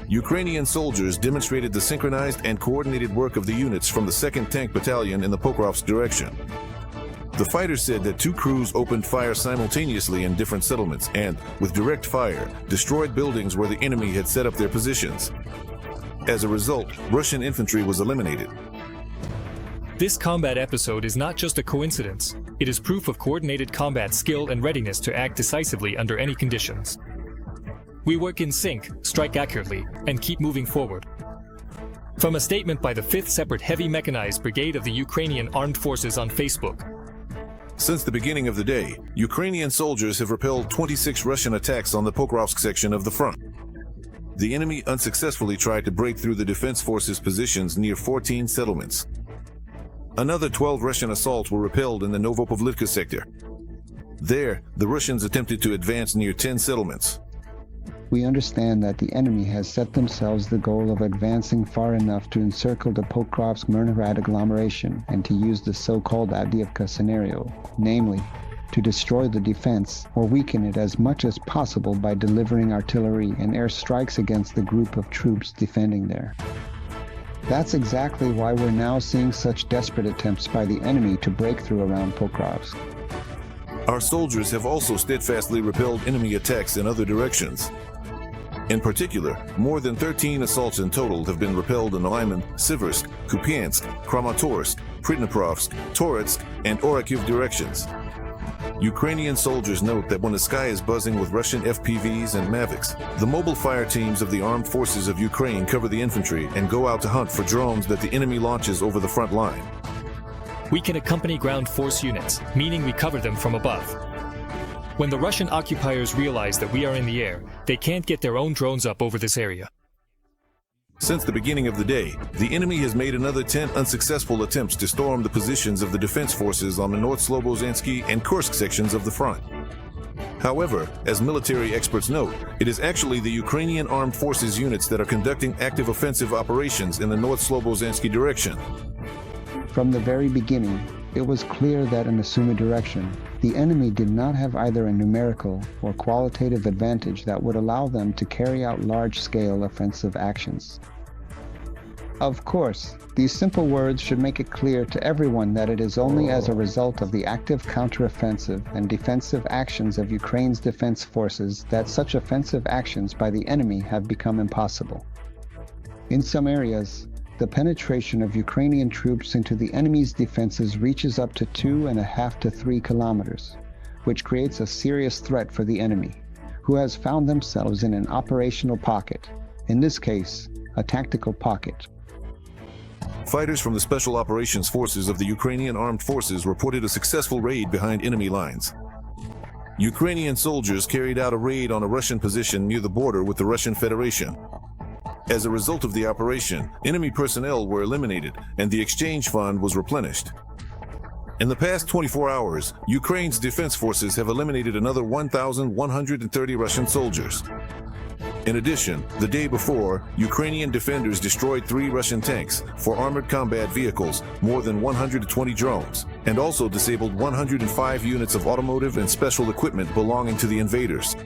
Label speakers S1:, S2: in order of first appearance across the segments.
S1: Ukrainian soldiers demonstrated the synchronized and coordinated work of the units from the 2nd Tank Battalion in the Pokrovsk direction. The fighters said that 2 crews opened fire simultaneously in different settlements and, with direct fire, destroyed buildings where the enemy had set up their positions. As a result, Russian infantry was eliminated.
S2: This combat episode is not just a coincidence. It is proof of coordinated combat skill and readiness to act decisively under any conditions. We work in sync, strike accurately, and keep moving forward. From a statement by the 5th Separate Heavy Mechanized Brigade of the Ukrainian Armed Forces on Facebook.
S1: Since the beginning of the day, Ukrainian soldiers have repelled 26 Russian attacks on the Pokrovsk section of the front. The enemy unsuccessfully tried to break through the defense forces' positions near 14 settlements. Another 12 Russian assaults were repelled in the Novopovlivka sector. There, the Russians attempted to advance near 10 settlements.
S3: We understand that the enemy has set themselves the goal of advancing far enough to encircle the Pokrovsk-Myrnograd agglomeration and to use the so-called Avdiivka scenario, namely, to destroy the defense or weaken it as much as possible by delivering artillery and air strikes against the group of troops defending there. That's exactly why we're now seeing such desperate attempts by the enemy to break through around Pokrovsk.
S1: Our soldiers have also steadfastly repelled enemy attacks in other directions. In particular, more than 13 assaults in total have been repelled in Lyman, Siversk, Kupiansk, Kramatorsk, Pridniprovsk, Toretsk, and Orakiv directions. Ukrainian soldiers note that when the sky is buzzing with Russian FPVs and Mavics, the mobile fire teams of the armed forces of Ukraine cover the infantry and go out to hunt for drones that the enemy launches over the front line.
S2: We can accompany ground force units, meaning we cover them from above. When the Russian occupiers realize that we are in the air, they can't get their own drones up over this area.
S1: Since the beginning of the day, the enemy has made another 10 unsuccessful attempts to storm the positions of the defense forces on the North Slobozansky and Kursk sections of the front. However, as military experts note, it is actually the Ukrainian Armed Forces units that are conducting active offensive operations in the North Slobozansky direction.
S3: From the very beginning, it was clear that in the Sumy direction, the enemy did not have either a numerical or qualitative advantage that would allow them to carry out large-scale offensive actions. Of course, these simple words should make it clear to everyone that it is only as a result of the active counteroffensive and defensive actions of Ukraine's defense forces that such offensive actions by the enemy have become impossible. In some areas, the penetration of Ukrainian troops into the enemy's defenses reaches up to 2.5 to 3 kilometers, which creates a serious threat for the enemy, who has found themselves in an operational pocket, in this case, a tactical pocket.
S1: Fighters from the Special Operations Forces of the Ukrainian Armed Forces reported a successful raid behind enemy lines. Ukrainian soldiers carried out a raid on a Russian position near the border with the Russian Federation. As a result of the operation, enemy personnel were eliminated and the exchange fund was replenished. In the past 24 hours, Ukraine's defense forces have eliminated another 1,130 Russian soldiers. In addition, the day before, Ukrainian defenders destroyed 3 Russian tanks, 4 armored combat vehicles, more than 120 drones, and also disabled 105 units of automotive and special equipment belonging to the invaders.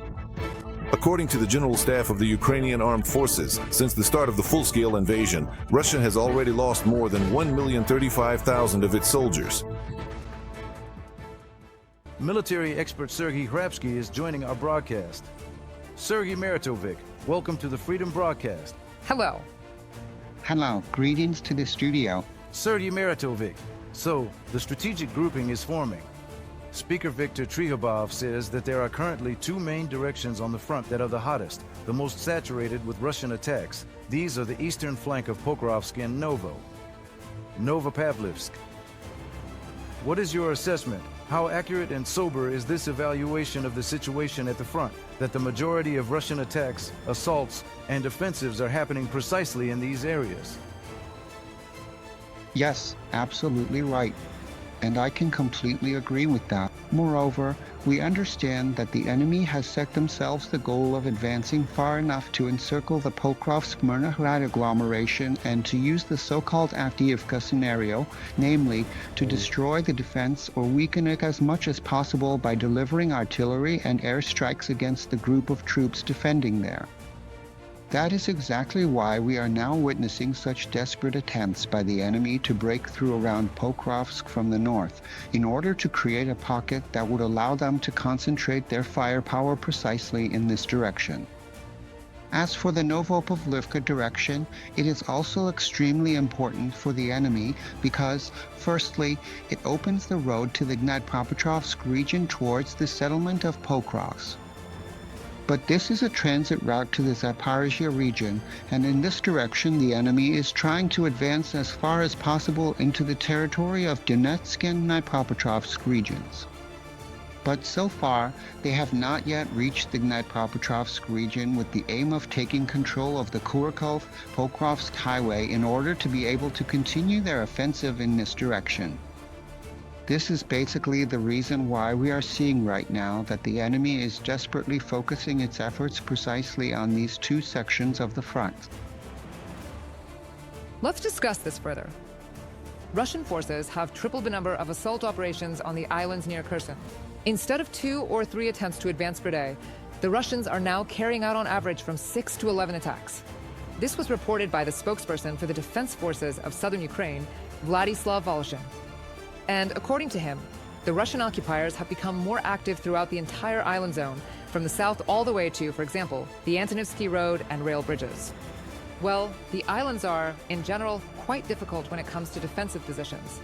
S1: According to the General Staff of the Ukrainian Armed Forces, since the start of the full-scale invasion, Russia has already lost more than 1,035,000 of its soldiers.
S4: Military expert Sergi Krabsky is joining our broadcast. Sergey Meritov, welcome to the Freedom Broadcast.
S5: Hello.
S3: Hello, greetings to the studio.
S4: Sergey Meritov, so the strategic grouping is forming. Speaker Viktor Trihobov says that there are currently 2 main directions on the front that are the hottest, the most saturated with Russian attacks. These are the eastern flank of Pokrovsk and Novopavlivsk. What is your assessment? How accurate and sober is this evaluation of the situation at the front, that the majority of Russian attacks, assaults, and offensives are happening precisely in these areas?
S3: Yes, absolutely right. And I can completely agree with that. Moreover, we understand that the enemy has set themselves the goal of advancing far enough to encircle the Pokrovsk-Myrnograd agglomeration and to use the so-called Avdiivka scenario, namely, to destroy the defense or weaken it as much as possible by delivering artillery and air strikes against the group of troops defending there. That is exactly why we are now witnessing such desperate attempts by the enemy to break through around Pokrovsk from the north, in order to create a pocket that would allow them to concentrate their firepower precisely in this direction. As for the Novopavlivka direction, it is also extremely important for the enemy because, firstly, it opens the road to the Dnipropetrovsk region towards the settlement of Pokrovsk. But this is a transit route to the Zaporizhia region, and in this direction the enemy is trying to advance as far as possible into the territory of Donetsk and Dnipropetrovsk regions. But so far, they have not yet reached the Dnipropetrovsk region with the aim of taking control of the Kurakhov-Pokrovsk highway in order to be able to continue their offensive in this direction. This is basically the reason why we are seeing right now that the enemy is desperately focusing its efforts precisely on these two sections of the front.
S5: Let's discuss this further. Russian forces have tripled the number of assault operations on the islands near Kherson. Instead of 2 or 3 attempts to advance per day, the Russians are now carrying out on average from 6 to 11 attacks. This was reported by the spokesperson for the defense forces of southern Ukraine, Vladislav Volin. And according to him, the Russian occupiers have become more active throughout the entire island zone, from the south all the way to, for example, the Antonivsky Road and rail bridges. Well, the islands are, in general, quite difficult when it comes to defensive positions.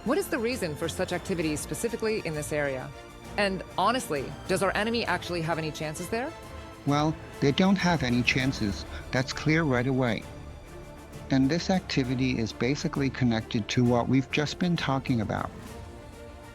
S5: What is the reason for such activities specifically in this area? And honestly, does our enemy actually have any chances there?
S3: Well, they don't have any chances. That's clear right away. And this activity is basically connected to what we've just been talking about.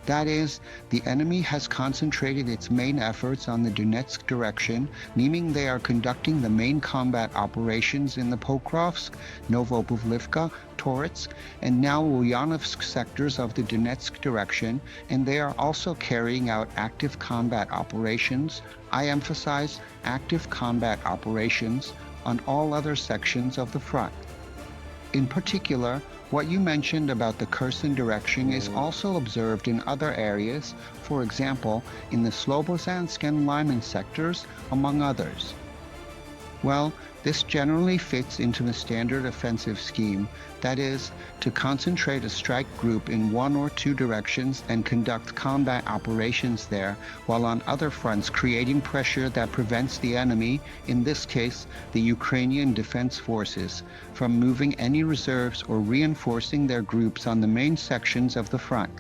S3: That is, the enemy has concentrated its main efforts on the Donetsk direction, meaning they are conducting the main combat operations in the Pokrovsk, Novopavlivka, Toretsk, and now Ulyanovsk sectors of the Donetsk direction, and they are also carrying out active combat operations, I emphasize active combat operations, on all other sections of the front. In particular, what you mentioned about the Kherson direction is also observed in other areas, for example, in the Slobozhansk and Lyman sectors, among others. Well, this generally fits into the standard offensive scheme, that is, to concentrate a strike group in 1 or 2 directions and conduct combat operations there, while on other fronts creating pressure that prevents the enemy, in this case the Ukrainian Defense Forces, from moving any reserves or reinforcing their groups on the main sections of the front.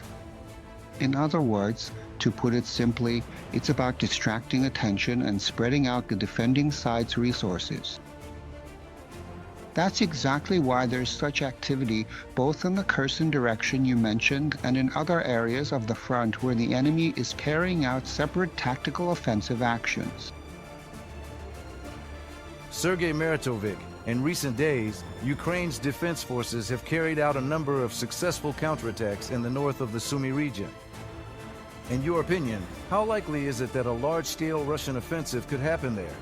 S3: In other words, to put it simply, it's about distracting attention and spreading out the defending side's resources. That's exactly why there's such activity both in the Kherson direction you mentioned and in other areas of the front where the enemy is carrying out separate tactical offensive actions.
S4: Sergey Meritov, in recent days, Ukraine's defense forces have carried out a number of successful counterattacks in the north of the Sumy region. In your opinion, how likely is it that a large-scale Russian offensive could happen there?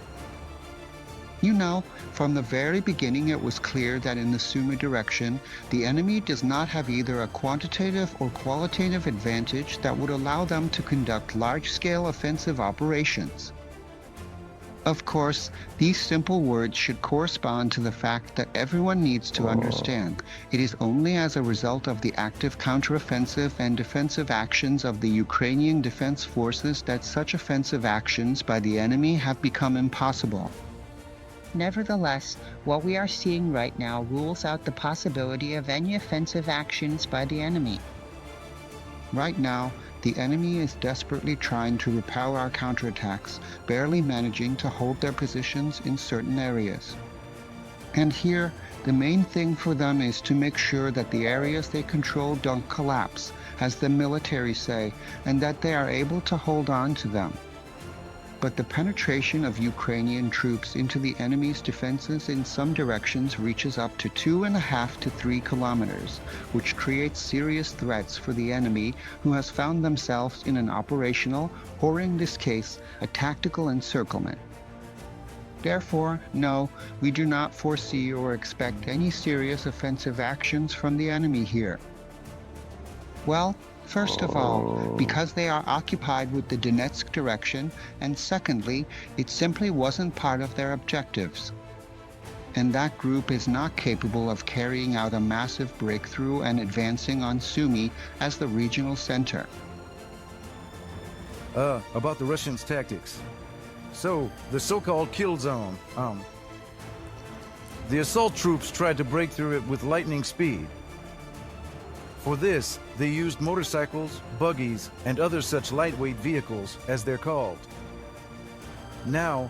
S3: You know, from the very beginning it was clear that in the Sumy direction, the enemy does not have either a quantitative or qualitative advantage that would allow them to conduct large-scale offensive operations. Of course, these simple words should correspond to the fact that everyone needs to understand. It is only as a result of the active counteroffensive and defensive actions of the Ukrainian Defense Forces that such offensive actions by the enemy have become impossible.
S6: Nevertheless, what we are seeing right now rules out the possibility of any offensive actions by the enemy.
S3: Right now, the enemy is desperately trying to repel our counterattacks, barely managing to hold their positions in certain areas. And here, the main thing for them is to make sure that the areas they control don't collapse, as the military say, and that they are able to hold on to them. But the penetration of Ukrainian troops into the enemy's defenses in some directions reaches up to 2.5 to 3 kilometers, which creates serious threats for the enemy, who has found themselves in an operational, or in this case, a tactical encirclement. Therefore, no, we do not foresee or expect any serious offensive actions from the enemy here. Well, First of all, because they are occupied with the Donetsk direction, and secondly, it simply wasn't part of their objectives. And that group is not capable of carrying out a massive breakthrough and advancing on Sumy as the regional center.
S4: About the Russians' tactics. So, the so-called kill zone, the assault troops tried to break through it with lightning speed. For this, they used motorcycles, buggies, and other such lightweight vehicles, as they're called. Now,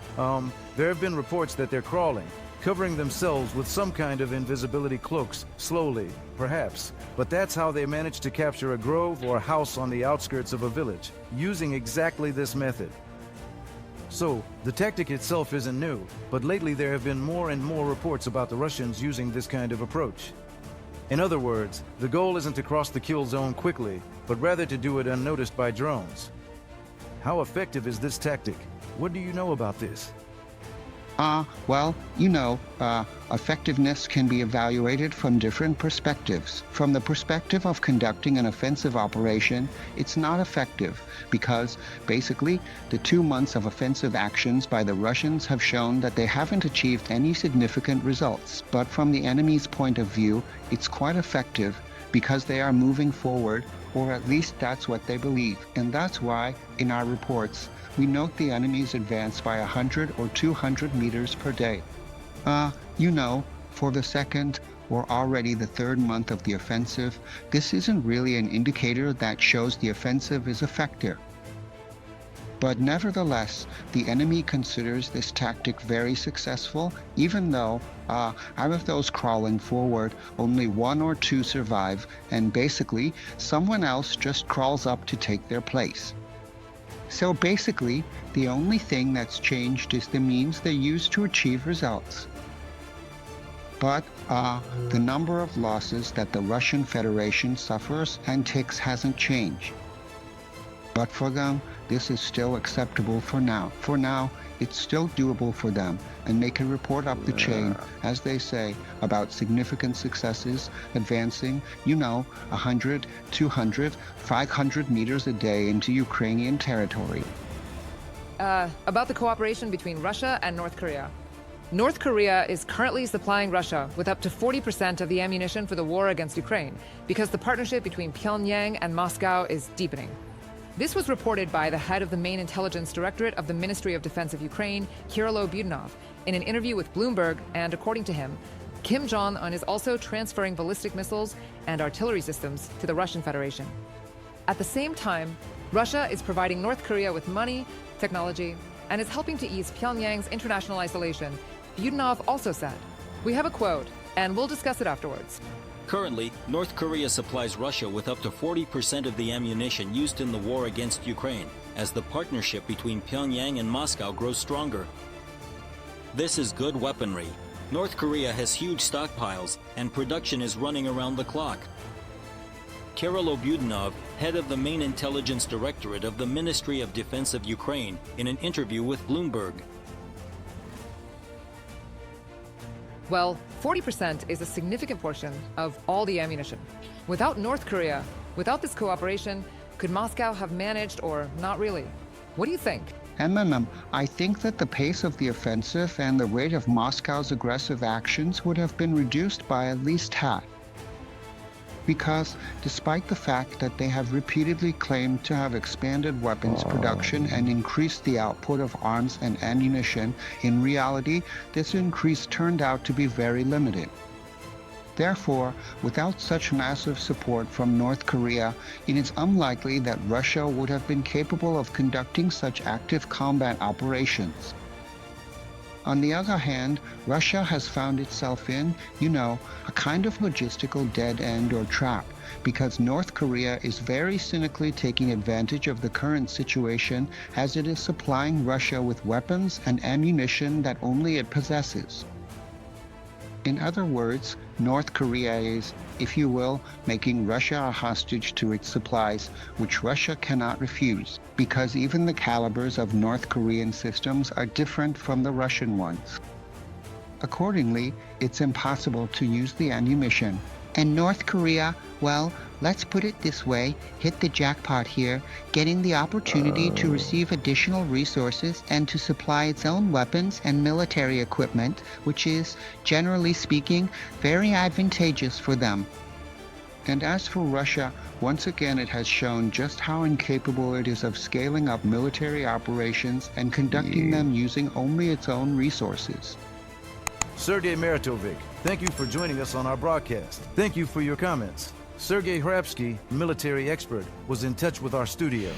S4: there have been reports that they're crawling, covering themselves with some kind of invisibility cloaks, slowly, perhaps. But that's how they managed to capture a grove or house on the outskirts of a village, using exactly this method. So, the tactic itself isn't new, but lately there have been more and more reports about the Russians using this kind of approach. In other words, the goal isn't to cross the kill zone quickly, but rather to do it unnoticed by drones. How effective is this tactic? What do you know about this?
S3: Well, effectiveness can be evaluated from different perspectives. From the perspective of conducting an offensive operation, it's not effective because, basically, the 2 months of offensive actions by the Russians have shown that they haven't achieved any significant results. But from the enemy's point of view, it's quite effective because they are moving forward, or at least that's what they believe. And that's why, in our reports, we note the enemy's advance by 100 or 200 meters per day. For the second or already the third month of the offensive, this isn't really an indicator that shows the offensive is effective. But nevertheless, the enemy considers this tactic very successful, even though, out of those crawling forward, only 1 or 2 survive, and basically, someone else just crawls up to take their place. So basically, the only thing that's changed is the means they use to achieve results. But the number of losses that the Russian Federation suffers and takes hasn't changed. But for them, this is still acceptable for now. For now, it's still doable for them, and they can report up the chain, as they say, about significant successes, advancing, 100, 200, 500 meters a day into Ukrainian territory.
S5: About the cooperation between Russia and North Korea. North Korea is currently supplying Russia with up to 40% of the ammunition for the war against Ukraine, because the partnership between Pyongyang and Moscow is deepening. This was reported by the head of the main intelligence directorate of the Ministry of Defense of Ukraine, Kirilo Budanov, in an interview with Bloomberg, and according to him, Kim Jong-un is also transferring ballistic missiles and artillery systems to the Russian Federation. At the same time, Russia is providing North Korea with money, technology, and is helping to ease Pyongyang's international isolation. Budanov also said, "We have a quote, and we'll discuss it afterwards."
S7: Currently, North Korea supplies Russia with up to 40% of the ammunition used in the war against Ukraine, as the partnership between Pyongyang and Moscow grows stronger. This is good weaponry. North Korea has huge stockpiles, and production is running around the clock. Kirilo Budanov, head of the main intelligence directorate of the Ministry of Defense of Ukraine, in an interview with Bloomberg.
S5: Well, 40% is a significant portion of all the ammunition. Without North Korea, without this cooperation, could Moscow have managed or not really? What do you think?
S3: I think that the pace of the offensive and the rate of Moscow's aggressive actions would have been reduced by at least half. Because despite the fact that they have repeatedly claimed to have expanded weapons production and increased the output of arms and ammunition, in reality, this increase turned out to be very limited. Therefore, without such massive support from North Korea, it is unlikely that Russia would have been capable of conducting such active combat operations. On the other hand, Russia has found itself in, a kind of logistical dead end or trap, because North Korea is very cynically taking advantage of the current situation as it is supplying Russia with weapons and ammunition that only it possesses. In other words, North Korea is, if you will, making Russia a hostage to its supplies, which Russia cannot refuse, because even the calibers of North Korean systems are different from the Russian ones. Accordingly, it's impossible to use the ammunition. And North Korea,
S6: Let's put it this way, hit the jackpot here, getting the opportunity to receive additional resources and to supply its own weapons and military equipment, which is, generally speaking, very advantageous for them.
S3: And as for Russia, once again it has shown just how incapable it is of scaling up military operations and conducting them using only its own resources.
S4: Sergey Meritov, thank you for joining us on our broadcast. Thank you for your comments. Sergi Krabsky, military expert, was in touch with our studio.